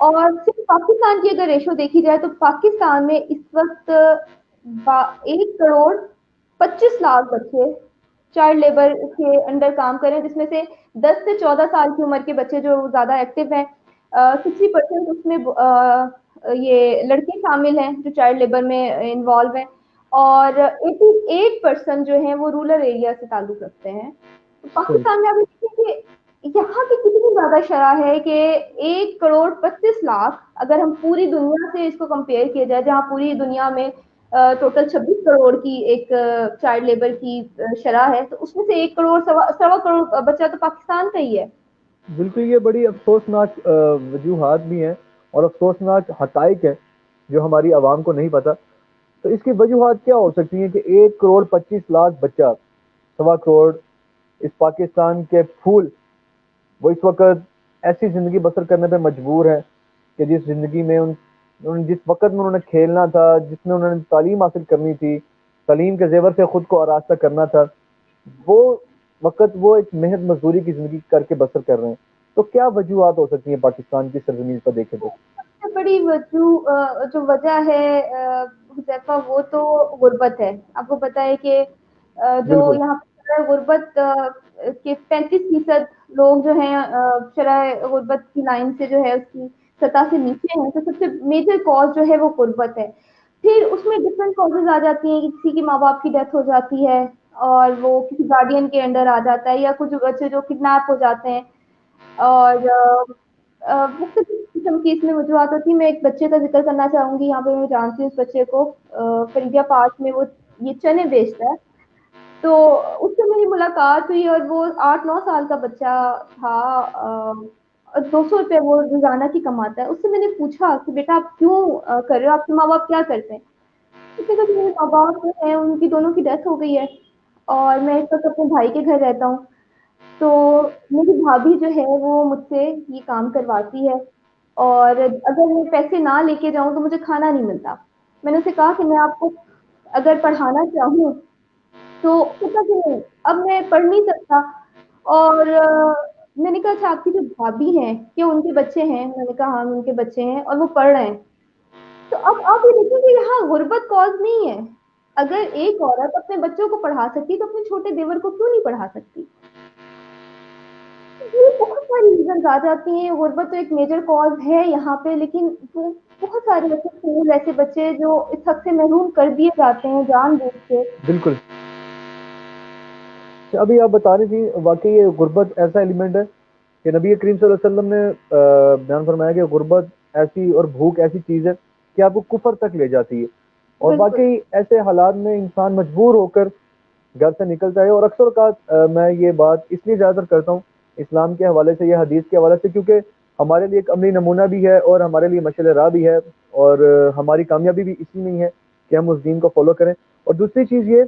اور صرف پاکستان کی اگر ریشو دیکھی جائے تو پاکستان میں اس وقت 1 کروڑ 25 لاکھ بچے چائلڈ لیبر کے انڈر کام کریں، جس میں سے 10 سے 14 سال کی عمر کے بچے جو زیادہ ایکٹیو ہیں، 60% اس میں یہ لڑکے شامل ہیں جو چائلڈ لیبر میں انوالو ہیں، اور 88% جو ہیں وہ رورل ایریا سے تعلق رکھتے ہیں۔ تو صحیح. پاکستان میں آپ دیکھیں کہ یہاں کی کتنی زیادہ شرح ہے کہ 1 کروڑ 25 لاکھ، اگر ہم پوری دنیا سے اس کو کمپیئر کیا جائے جہاں پوری دنیا میں ٹوٹل 26 کروڑ کی ایک چائلڈ لیبر کی شرح ہے، تو اس میں سے 1 کروڑ سوا کروڑ بچہ تو پاکستان کا ہی ہے۔ بالکل یہ بڑی افسوسناک وجوہات بھی ہیں اور افسوسناک حقائق ہیں جو ہماری عوام کو نہیں پتہ. تو اس کی وجوہات کیا ہو سکتی ہیں کہ 1 کروڑ 25 لاکھ بچہ، 1.25 کروڑ اس پاکستان کے پھول، وہ اس وقت ایسی زندگی بسر کرنے پہ مجبور ہے کہ جس زندگی میں جس وقت میں انہوں نے کھیلنا تھا، جس میں انہوں نے تعلیم حاصل کرنی تھی، تعلیم کے زیور سے خود کو آراستہ کرنا تھا، وہ وقت وہ ایک محنت مزدوری کی زندگی کر کے بسر کر رہے ہیں. تو کیا وجوہات ہو سکتی ہیں پاکستان کی سرزمین پر دیکھیں تو؟ سب سے بڑی جو وجہ ہے حذیفہ، وہ تو غربت ہے۔ آپ کو پتہ ہے کہ جو بالکل. یہاں پر غربت کے 35% لوگ جو ہیں شرح غربت کی لائن سے جو ہے اس کی سطح سے نیچے ہیں، تو سب سے میجر کاز جو ہے وہ غربت ہے۔ پھر اس میں ڈفرینٹ کازز آ جاتی ہیں کہ کسی کی ماں باپ کی ڈیتھ ہو جاتی ہے اور وہ کسی گارڈین کے انڈر آ جاتا ہے، یا کچھ بچے جو کڈنیپ ہو جاتے ہیں، اور مختلف قسم کی اس میں وجوہات ہوتی ہیں۔ میں ایک بچے کا ذکر کرنا چاہوں گی یہاں پہ، میں جانتی ہوں اس بچے کو، فریدیا پارک میں وہ یہ چنے بیچتا ہے۔ تو اس سے میری ملاقات ہوئی اور وہ 8 9 سال کا بچہ تھا، 200 روپے وہ روزانہ کی کماتا ہے۔ اس سے میں نے پوچھا کہ بیٹا آپ کیوں کر رہے ہو، آپ کے ماں باپ کیا کرتے ہیں؟ اس نے کہا کہ میرے ماں باپ جو ہیں ان کی دونوں کی ڈیتھ ہو گئی ہے اور میں اس وقت اپنے بھائی کے گھر رہتا ہوں، تو میری بھابھی جو ہے وہ مجھ سے یہ کام کرواتی ہے، اور اگر میں پیسے نہ لے کے جاؤں تو مجھے کھانا نہیں ملتا۔ میں نے اسے کہا کہ میں آپ کو اگر پڑھانا چاہوں تو کہتا کہ نہیں، اب میں پڑھ نہیں سکتا۔ اور میں نے کہا اچھا آپ کی جو بھابھی ہیں کیا ان کے بچے ہیں؟ میں نے کہا ہاں ان کے بچے ہیں اور وہ پڑھ رہے ہیں۔ تو اب آپ یہ دیکھیں کہ یہاں غربت کاز نہیں ہے۔ اگر ایک عورت اپنے بچوں کو پڑھا سکتی تو اپنے چھوٹے دیور کو کیوں نہیں پڑھا سکتی؟ یہ بہت ساری ریزنز آ جاتی ہیں۔ غربت تو ایک میجر کاز ہے یہاں پہ، لیکن وہ بہت سارے ایسے اسکول، ایسے بچے جو اس حق سے محروم کر دیے جاتے ہیں جان بوجھ کے۔ بالکل. ابھی آپ بتا رہی تھی، واقعی یہ غربت ایسا ایلیمنٹ ہے کہ نبی کریم صلی اللہ علیہ وسلم نے بیان فرمایا کہ غربت ایسی اور بھوک ایسی چیز ہے کہ آپ کو کفر تک لے جاتی ہے. اور بالکل واقعی ایسے حالات میں انسان مجبور ہو کر گھر سے نکلتا ہے. اور اکثر اوقات میں یہ بات اس لیے زیادہ تر کرتا ہوں اسلام کے حوالے سے یا حدیث کے حوالے سے، کیونکہ ہمارے لیے ایک عملی نمونہ بھی ہے اور ہمارے لیے مشعل راہ بھی ہے، اور ہماری کامیابی بھی اسی میں ہی ہے کہ ہم اس دین کو فالو کریں. اور دوسری چیز یہ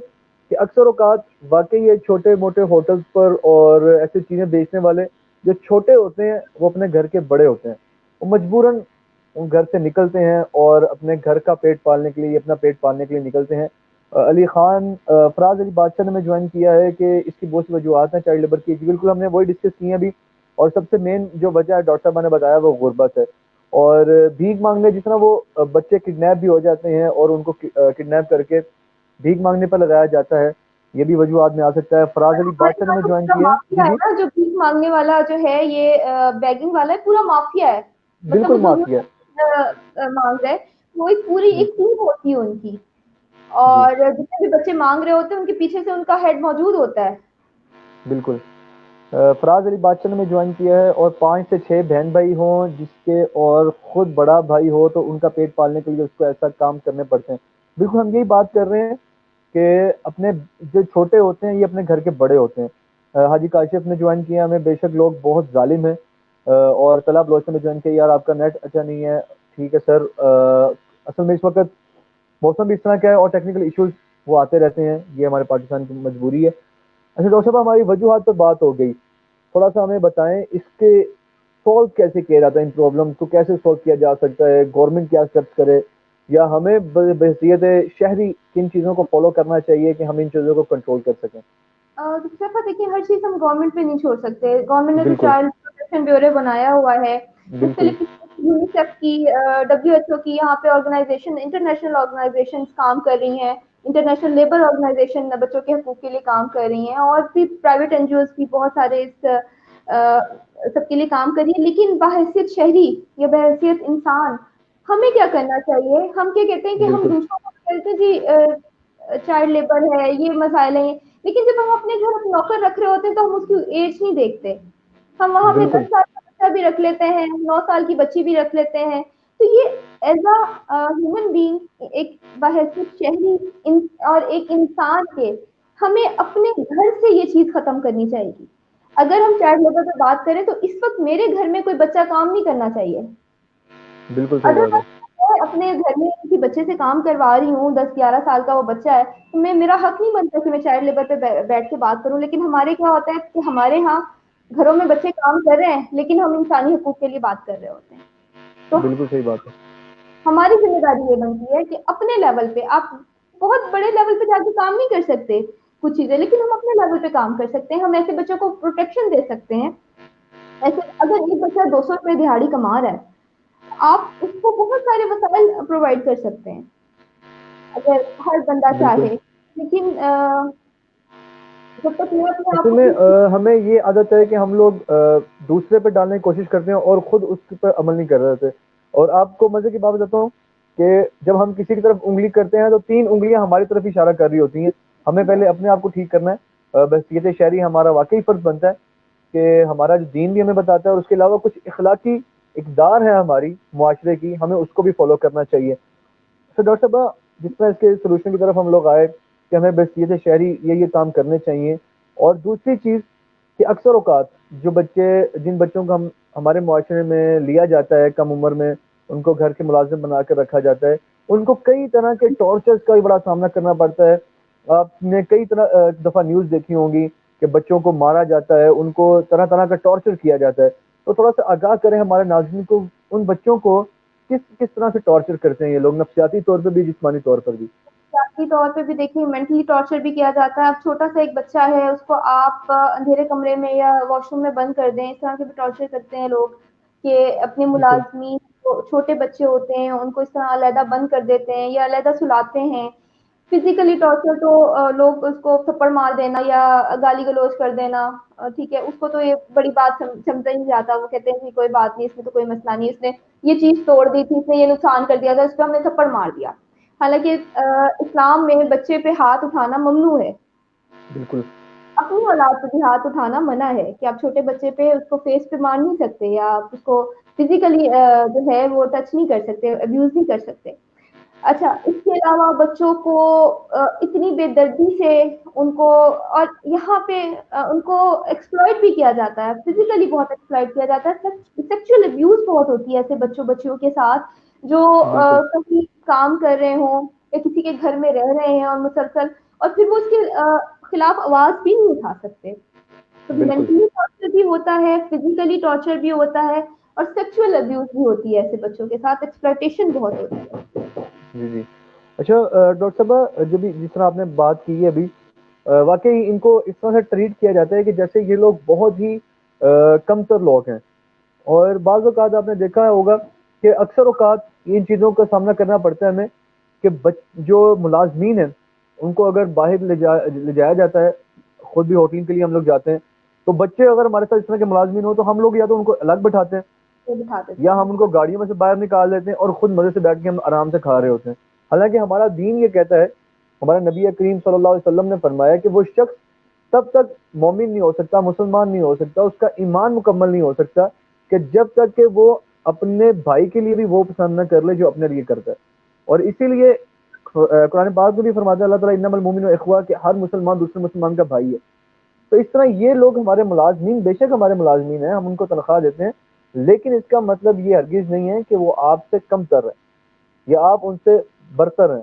کہ اکثر اوقات واقعی یہ چھوٹے موٹے ہوٹلز پر اور ایسی چیزیں بیچنے والے جو چھوٹے ہوتے ہیں وہ اپنے گھر کے بڑے ہوتے ہیں، وہ مجبوراً ان گھر سے نکلتے ہیں اور اپنے گھر کا پیٹ پالنے کے لیے، اپنا پیٹ پالنے کے لیے نکلتے ہیں. علی خان فراز علی بادشاہ نے میں جوائن کیا ہے کہ اس کی بہت سی وجوہات ہیں چائلڈ لیبر کی. بالکل ہم نے وہی ڈسکس کی ہیں ابھی، اور سب سے مین جو وجہ ہے ڈاکٹر صاحبہ نے بتایا وہ غربت ہے. اور بھیک مانگنے، جس طرح وہ بچے کڈنیپ بھی ہو جاتے ہیں اور ان کو کڈنیپ کر کے بھیک مانگنے پر لگایا جاتا ہے، یہ بھی وجوہات میں آ سکتا ہے. فراز علی ہمارے بادشاہ نے یہاں میں تو جوائن پورا کیا ہے. جی مافیا ہے جی. نا، جو بھیک مانگنے والا جو ہے یہ بیگنگ والا ہے، پورا مافیا ہے۔ مطلب بالکل وہ ضرور معافی ہے. مانگ رہے، وہ ایک پوری جی ایک ٹیم ہوتی ہے ان کی، جی. اور جتنے بھی بچے مانگ رہے ہوتے ہیں ان کے پیچھے سے ان کا ہیڈ موجود ہوتا ہے۔ بالکل. فراز علی بادشاہ نے میں جوائن کیا ہے، اور 5 سے 6 بہن بھائی ہوں جس کے اور خود بڑا بھائی ہو تو ان کا پیٹ پالنے کے لیے اس کو ایسا کام کرنے پڑتے ہیں. بالکل ہم یہی بات کر رہے ہیں کہ اپنے جو چھوٹے ہوتے ہیں یہ اپنے گھر کے بڑے ہوتے ہیں. حاجی کاشف نے جوائن کیا ہمیں. بے شک لوگ بہت ظالم ہیں. اور طلب بلوچ نے جوائن کیا. یار آپ کا نیٹ اچھا نہیں ہے. ٹھیک ہے سر. اصل میں اس وقت موسم بھی اس طرح کا ہے اور ٹیکنیکل ایشوز وہ آتے رہتے ہیں، یہ ہمارے پاکستان کی مجبوری ہے. اچھا ڈاکٹر صاحب، ہماری وجوہات پر بات ہو گئی، تھوڑا سا ہمیں بتائیں اس کے سولو کیسے کیا جاتا ہے، ان پرابلم کو کیسے سولو کیا جا سکتا ہے، گورنمنٹ کیا اسٹیپس کرے، یا ہمیں بحیثیت شہری کن چیزوں کو فالو کرنا چاہیے کہ ہم ان چیزوں کو کنٹرول کر سکیں؟ صرف دیکھیے ہر چیز ہم گورنمنٹ پہ نہیں چھوڑ سکتے۔ گورنمنٹ نے تو بالکل. چائلڈ پروٹیکشن بیورو بنایا ہوا ہے، بالکل. مختلف یونیسیف کی WHO کی یہاں پہ آرگنائزیشن انٹرنیشنل آرگنائزیشن کام کر رہی ہیں, انٹرنیشنل لیبر آرگنائزیشن بچوں کے حقوق کے لیے کام کر رہی ہیں, اور بھی پرائیویٹ این جی اوز بھی بہت سارے اس سب کے لیے کام کر رہی ہیں. لیکن بحیثیت شہری یا بحیثیت انسان ہمیں کیا کرنا چاہیے؟ ہم کیا کہتے ہیں کہ ہم بالکل دوسروں کو کہتے ہیں جی چائلڈ لیبر ہے, یہ مسائل ہیں, لیکن جب ہم اپنے گھر نوکر رکھ رہے ہوتے ہیں تو ہم اس کی ایج نہیں دیکھتے. ہم وہاں پہ بالکل 10 سال کا بچہ بھی رکھ لیتے ہیں, 9 سال کی بچی بھی رکھ لیتے ہیں. تو یہ ایز اے ہیومن بینگ ایک بحیثیت شہری اور ایک انسان کے ہمیں اپنے گھر سے یہ چیز ختم کرنی چاہیے گی. اگر ہم چائلڈ لیبر پہ بات کریں تو اس وقت میرے گھر میں کوئی بچہ کام نہیں کرنا چاہیے. بالکل صحیح اگر بات ہے. میں اپنے گھر میں کسی بچے سے کام کروا رہی ہوں, 10-11 سال کا وہ بچہ ہے, تو میرا حق نہیں بنتا کہ میں چائلڈ لیبر پہ بیٹھ کے بات کروں. لیکن ہمارے کیا ہوتا ہے کہ ہمارے ہاں گھروں میں بچے کام کر رہے ہیں لیکن ہم انسانی حقوق کے لیے بات کر رہے ہوتے ہیں. تو بالکل صحیح بات ہے. ہماری ذمہ داری یہ بنتی ہے کہ اپنے لیول پہ, آپ بہت بڑے لیول پہ جا کے کام نہیں کر سکتے کچھ چیزیں, لیکن ہم اپنے لیول پہ کام کر سکتے ہیں. ہم ایسے بچوں کو پروٹیکشن دے سکتے ہیں. ایسے اگر ایک بچہ 200 روپئے دہاڑی کما رہا ہے, آپ اس کو بہت سارے وسائل پرووائڈ کر سکتے ہیں اگر ہر بندہ بالکل. چاہے. لیکن جب تک میں اپنے آپ اصل کو میں ٹھیک ہمیں یہ عادت ہے کہ ہم لوگ دوسرے پہ ڈالنے کی کوشش کرتے ہیں اور خود اس پر عمل نہیں کر رہے ہوتے. اور آپ کو مزے کی بات بتاتا ہوں کہ جب ہم کسی کی طرف انگلی کرتے ہیں تو 3 انگلیاں ہماری طرف اشارہ کر رہی ہوتی ہیں. ہمیں پہلے اپنے آپ کو ٹھیک کرنا ہے. بحیثیت شہری ہمارا واقعی فرض بنتا ہے کہ ہمارا جو دین بھی ہمیں بتاتا ہے, اور اس کے علاوہ کچھ اخلاقی اقدار ہیں ہماری معاشرے کی, ہمیں اس کو بھی فالو کرنا چاہیے. تو ڈاکٹر صاحب, جس طرح اس کے سولوشن کی طرف ہم لوگ آئے کہ ہمیں بحیثیت شہری یہ کام کرنے چاہیے. اور دوسری چیز کہ اکثر اوقات جو بچے, جن بچوں کو ہمارے معاشرے میں لیا جاتا ہے کم عمر میں, ان کو گھر کے ملازم بنا کے رکھا جاتا ہے, ان کو کئی طرح کے ٹارچرز کا بھی بڑا سامنا کرنا پڑتا ہے. آپ نے کئی دفعہ نیوز دیکھی ہوں گی کہ بچوں کو مارا جاتا ہے, ان کو طرح طرح کا ٹارچر کیا جاتا ہے. تو تھوڑا سا آگاہ کریں ہمارے ناظرین کو, ان بچوں کو کس طرح سے ٹارچر کرتے ہیں یہ لوگ, نفسیاتی طور پہ بھی جسمانی طور پر بھی. ذاتی طور پہ بھی دیکھیں, مینٹلی ٹارچر بھی کیا جاتا ہے. اب چھوٹا سا ایک بچہ ہے, اس کو آپ اندھیرے کمرے میں یا واش روم میں بند کر دیں, اس طرح سے بھی ٹارچر کرتے ہیں لوگ. کہ اپنے بالکل ملازمین چھوٹے بچے ہوتے ہیں ان کو اس طرح علیحدہ بند کر دیتے ہیں یا علیحدہ سلاتے ہیں. فزیکلی ٹارچر تو لوگ اس کو تھپڑ مار دینا یا گالی گلوچ کر دینا, ٹھیک ہے, اس کو تو یہ بڑی بات سمجھا ہی نہیں جاتا. وہ کہتے ہیں کہ کوئی بات نہیں, اس میں تو کوئی مسئلہ نہیں, اس نے یہ چیز توڑ دی تھی, اس نے یہ نقصان کر دیا تھا, اس پہ ہم نے تھپڑ مار دیا. حالانکہ اسلام میں بچے پہ ہاتھ اٹھانا ممنوع ہے. بالکل اپنی اولاد پہ بھی ہاتھ اٹھانا منع ہے کہ آپ چھوٹے بچے پہ اس کو فیس پہ مار نہیں سکتے, یا آپ اس کو فزیکلی جو ہے وہ ٹچ نہیں کر سکتے, ابیوز نہیں کر سکتے. اچھا, اس کے علاوہ بچوں کو اتنی بے دردی سے ان کو, اور یہاں پہ ان کو ایکسپلائٹ بھی کیا جاتا ہے, فزیکلی بہت ایکسپلائٹ کیا جاتا ہے. سیکچوئل ابیوز بہت ہوتی ہے ایسے بچیوں کے ساتھ جو بالکل کہیں کام کر رہے ہوں یا کسی کے گھر میں رہ رہے ہیں اور مسلسل, اور پھر وہ اس کے خلاف آواز بھی نہیں اٹھا سکتے. تو بالکل. مینٹلی ٹارچر بھی ہوتا ہے, فزیکلی ٹارچر بھی ہوتا ہے, اور سیکچوئل ابیوز بھی ہوتی ہے ایسے بچوں کے ساتھ. ایکسپلائٹیشن بہت ہوتی ہے. جی جی. اچھا ڈاکٹر صاحبہ, جس طرح آپ نے بات کی ہے ابھی, واقعی ان کو اس طرح سے ٹریٹ کیا جاتا ہے کہ جیسے یہ لوگ بہت ہی کم تر لوگ ہیں. اور بعض اوقات آپ نے دیکھا ہوگا کہ اکثر اوقات ان چیزوں کا سامنا کرنا پڑتا ہے ہمیں کہ جو ملازمین ہیں ان کو اگر باہر لے جایا جاتا ہے, خود بھی ہوٹلنگ کے لیے ہم لوگ جاتے ہیں, تو بچے اگر ہمارے ساتھ اس طرح کے ملازمین ہوں تو ہم لوگ یا تو ان کو الگ بٹھاتے ہیں وہ دکھا دیتے یا ہیں. ہم ان کو گاڑیوں میں سے باہر نکال دیتے ہیں اور خود مزے سے بیٹھ کے ہم آرام سے کھا رہے ہوتے ہیں. حالانکہ ہمارا دین یہ کہتا ہے, ہمارا نبی کریم صلی اللہ علیہ وسلم نے فرمایا کہ وہ شخص تب تک مومن نہیں ہو سکتا, مسلمان نہیں ہو سکتا, اس کا ایمان مکمل نہیں ہو سکتا کہ جب تک کہ وہ اپنے بھائی کے لیے بھی وہ پسند نہ کر لے جو اپنے لیے کرتا ہے. اور اسی لیے قرآن پاک میں بھی فرماتا ہے اللہ تعالیٰ انما المؤمنون اخوہ, کہ ہر مسلمان دوسرے مسلمان کا بھائی ہے. تو اس طرح یہ لوگ ہمارے ملازمین, بے شک ہمارے ملازمین ہیں, ہم ان کو تنخواہ دیتے ہیں, لیکن اس کا مطلب یہ ہرگز نہیں ہے کہ وہ آپ سے کم تر ہے یا آپ ان سے برتر ہیں.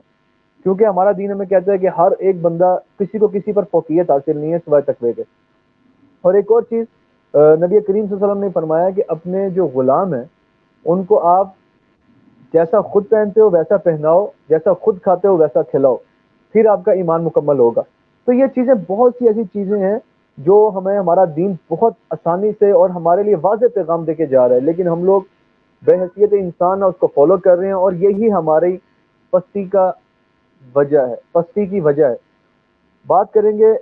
کیونکہ ہمارا دین ہمیں کہتا ہے کہ ہر ایک بندہ, کسی کو کسی پر فوقیت حاصل نہیں ہے سوائے تقوی کے. اور ایک اور چیز نبی کریم صلی اللہ علیہ وسلم نے فرمایا کہ اپنے جو غلام ہیں ان کو آپ جیسا خود پہنتے ہو ویسا پہناؤ, جیسا خود کھاتے ہو ویسا کھلاؤ, پھر آپ کا ایمان مکمل ہوگا. تو یہ چیزیں, بہت سی ایسی چیزیں ہیں جو ہمیں ہمارا دین بہت آسانی سے اور ہمارے لیے واضح پیغام دے کے جا رہا ہے, لیکن ہم لوگ بے حیثیت انسان اس کو فالو کر رہے ہیں، اور یہی ہماری پستی کا وجہ ہے، پستی کی وجہ ہے۔ بات کریں گے،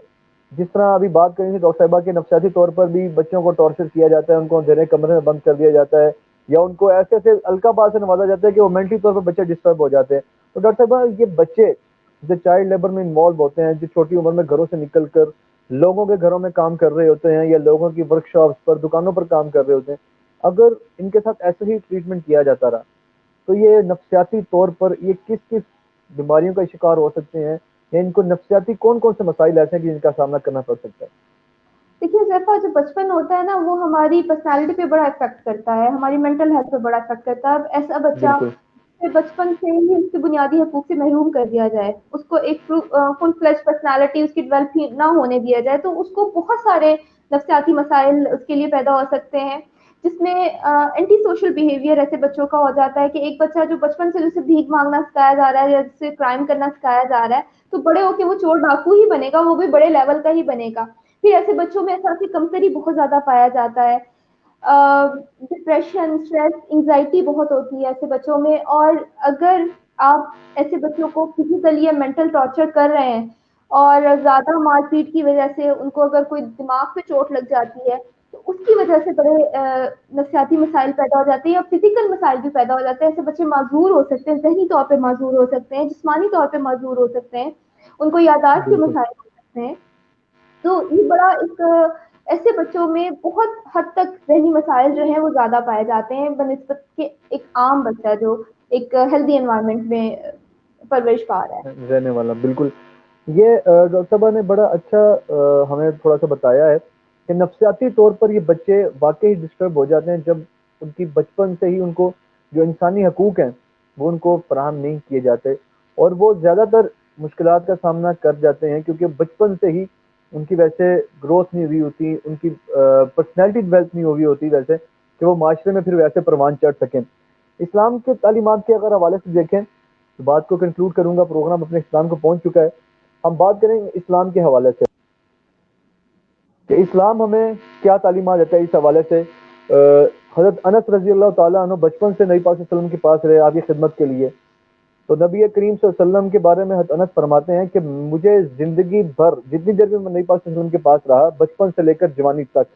جس طرح ابھی بات کریں گے ڈاکٹر صاحبہ کے نفسیاتی طور پر بھی بچوں کو ٹارچر کیا جاتا ہے، ان کو اندھیرے کمرے میں بند کر دیا جاتا ہے، یا ان کو ایسے ایسے الکا بات سے نوازا جاتا ہے کہ وہ مینٹلی طور پر بچے ڈسٹرب ہو جاتے ہیں۔ تو ڈاکٹر صاحبہ یہ بچے جو چائلڈ لیبر میں انوالو ہوتے ہیں، جو چھوٹی عمر میں گھروں سے نکل کر لوگوں کے گھروں میں کام کر رہے ہوتے ہیں، یا لوگوں کی ورک شاپس پر دکانوں پر کام کر رہے ہوتے ہیں، اگر ان کے ساتھ ایسے ہی ٹریٹمنٹ کیا جاتا رہا تو یہ نفسیاتی طور پر یہ کس کس بیماریوں کا شکار ہو سکتے ہیں، یا ان کو نفسیاتی کون کون سے مسائل ایسے ہیں کہ جن کا سامنا کرنا پڑ سکتا ہے؟ دیکھیے زیفا، جو بچپن ہوتا ہے نا وہ ہماری پرسنالٹی پہ بڑا افیکٹ کرتا ہے، ہماری مینٹل ہیلتھ پہ بڑا افیکٹ کرتا ہے۔ اب ایسا بچہ بالکل سے بچپن سے ہی اس کے بنیادی حقوق سے محروم کر دیا جائے، اس کو ایک فل فلیج پرسنالٹی اس کی ڈیولپ نہ ہونے دیا جائے، تو اس کو بہت سارے نفسیاتی مسائل اس کے لیے پیدا ہو سکتے ہیں، جس میں اینٹی سوشل بیہیویئر ایسے بچوں کا ہو جاتا ہے کہ ایک بچہ جو بچپن سے جسے بھیک مانگنا سکھایا جا رہا ہے یا جسے کرائم کرنا سکھایا جا رہا ہے، تو بڑے ہو کے وہ چور ڈاکو ہی بنے گا، وہ بھی بڑے لیول کا ہی بنے گا۔ پھر ایسے بچوں میں احساسی کمتری بہت زیادہ پایا جاتا ہے، ڈپریشن، اسٹریس، انگزائٹی بہت ہوتی ہے ایسے بچوں میں۔ اور اگر آپ ایسے بچوں کو فزیکلی یا مینٹل ٹارچر کر رہے ہیں اور زیادہ مار پیٹ کی وجہ سے ان کو اگر کوئی دماغ پہ چوٹ لگ جاتی ہے تو اس کی وجہ سے بڑے نفسیاتی مسائل پیدا ہو جاتے ہیں، یا فزیکل مسائل بھی پیدا ہو جاتے ہیں۔ ایسے بچے معذور ہو سکتے ہیں، ذہنی طور پہ معذور ہو سکتے ہیں، جسمانی طور پہ معذور ہو سکتے ہیں، ان کو یادداشت کے بالکل مسائل ہو سکتے ہیں۔ تو یہ بڑا ایک ایسے بچوں میں بہت حد تک ذہنی مسائل جو ہیں وہ زیادہ پائے جاتے ہیں بنسبت کہ ایک عام بچہ جو ایک ہیلدی انوائرمنٹ میں پرورش پا رہا ہے۔ رہنے والا، بالکل۔ یہ ڈاکٹر صاحبہ نے بڑا اچھا ہمیں تھوڑا سا بتایا ہے کہ نفسیاتی طور پر یہ بچے واقعی ڈسٹرب ہو جاتے ہیں جب ان کی بچپن سے ہی ان کو جو انسانی حقوق ہیں وہ ان کو فراہم نہیں کیے جاتے، اور وہ زیادہ تر مشکلات کا سامنا کر جاتے ہیں کیونکہ بچپن سے ہی ان کی ویسے گروتھ نہیں ہوئی ہوتی، ان کی پرسنالٹی ڈیولپ نہیں ہوئی ہوتی ویسے کہ وہ معاشرے میں پھر ویسے پروان چڑھ سکیں۔ اسلام کے تعلیمات کے اگر حوالے سے دیکھیں تو بات کو کنکلوڈ کروں گا، پروگرام اپنے اسلام کو پہنچ چکا ہے۔ ہم بات کریں گے اسلام کے حوالے سے کہ اسلام ہمیں کیا تعلیمات دیتا ہے اس حوالے سے۔ حضرت انس رضی اللہ تعالیٰ عنہ بچپن سے نبی پاک صلی اللہ علیہ وسلم کے پاس رہے آپ کی خدمت کے لیے، تو نبی کریم صلی اللہ علیہ وسلم کے بارے میں حضرت انس فرماتے ہیں کہ مجھے زندگی بھر جتنی دیر بھی میں نبی پاک صلی اللہ علیہ وسلم کے پاس رہا، بچپن سے لے کر جوانی تک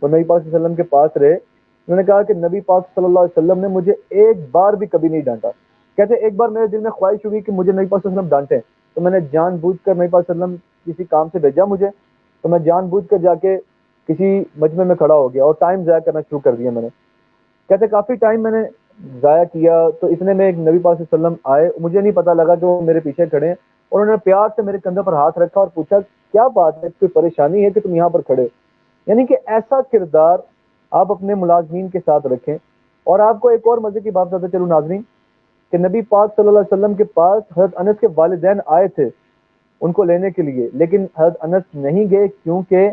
وہ نبی پاک صلی اللہ علیہ وسلم کے پاس رہے، انہوں نے کہا کہ نبی پاک صلی اللہ علیہ وسلم نے مجھے ایک بار بھی کبھی نہیں ڈانٹا۔ کہتے ایک بار میرے دل میں خواہش ہوئی کہ مجھے نبی پاک صلی اللہ علیہ وسلم ڈانٹیں، تو میں نے جان بوجھ کر نبی پاک صلی اللہ علیہ وسلم کسی کام سے بھیجا مجھے، تو میں جان بوجھ کر جا کے کسی مجمع میں کھڑا ہو گیا اور ٹائم ضائع کرنا شروع کر دیا میں نے۔ کہتے کافی ٹائم میں نے ضائع کیا، تو اتنے میں ایک نبی پاک صلی اللہ علیہ وسلم آئے، مجھے نہیں پتا لگا کہ وہ میرے پیچھے کھڑے ہیں، اور انہوں نے پیار سے میرے کندھے پر ہاتھ رکھا اور پوچھا کیا بات ہے، کوئی پریشانی ہے کہ تم یہاں پر کھڑے؟ یعنی کہ ایسا کردار آپ اپنے ملازمین کے ساتھ رکھیں۔ اور آپ کو ایک اور مزے کی بات بتاتے چلوں ناظرین کہ نبی پاک صلی اللہ علیہ وسلم کے پاس حضرت انس کے والدین آئے تھے ان کو لینے کے لیے، لیکن حضرت انس نہیں گئے کیونکہ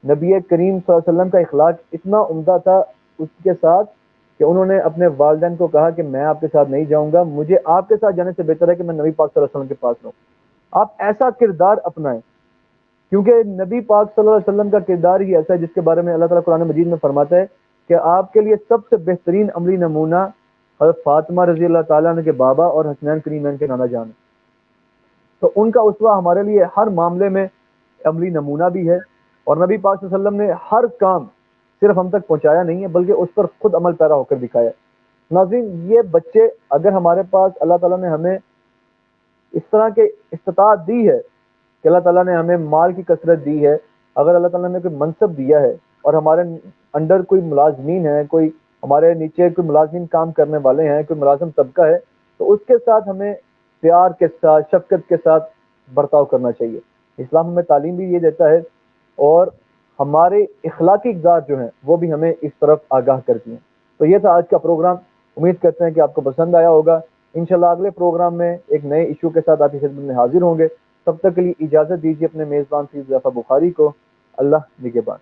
نبی کریم صلی اللہ علیہ وسلم کا اخلاق اتنا عمدہ تھا اس کے ساتھ کہ انہوں نے اپنے والدین کو کہا کہ میں آپ کے ساتھ نہیں جاؤں گا، مجھے آپ کے ساتھ جانے سے بہتر ہے کہ میں نبی پاک صلی اللہ علیہ وسلم کے پاس رہوں۔ آپ ایسا کردار اپنائیں، کیونکہ نبی پاک صلی اللہ علیہ وسلم کا کردار ہی ایسا ہے جس کے بارے میں اللہ تعالیٰ قرآن مجید میں فرماتا ہے کہ آپ کے لیے سب سے بہترین عملی نمونہ حضرت فاطمہ رضی اللہ تعالیٰ عنہ کے بابا اور حسنین کریمین کے نانا جان، تو ان کا اسوہ ہمارے لیے ہر معاملے میں عملی نمونہ بھی ہے، اور نبی پاک صلی اللہ علیہ وسلم نے ہر کام صرف ہم تک پہنچایا نہیں ہے بلکہ اس پر خود عمل پیرا ہو کر دکھایا۔ ناظرین یہ بچے اگر ہمارے پاس اللہ تعالیٰ نے ہمیں اس طرح کے استطاعت دی ہے کہ اللہ تعالیٰ نے ہمیں مال کی کثرت دی ہے، اگر اللہ تعالیٰ نے کوئی منصب دیا ہے اور ہمارے انڈر کوئی ملازمین ہیں، کوئی ہمارے نیچے کوئی ملازمین کام کرنے والے ہیں، کوئی ملازم طبقہ ہے، تو اس کے ساتھ ہمیں پیار کے ساتھ شفقت کے ساتھ برتاؤ کرنا چاہیے۔ اسلام ہمیں تعلیم بھی یہ دیتا ہے، اور ہمارے اخلاقی اقدار جو ہیں وہ بھی ہمیں اس طرف آگاہ کرتی ہیں۔ تو یہ تھا آج کا پروگرام، امید کرتے ہیں کہ آپ کو پسند آیا ہوگا۔ انشاءاللہ اگلے پروگرام میں ایک نئے ایشو کے ساتھ آپ کی خدمت میں حاضر ہوں گے۔ تب تک کے لیے اجازت دیجیے اپنے میزبان سید ظفر بخاری کو۔ اللہ نگہبان۔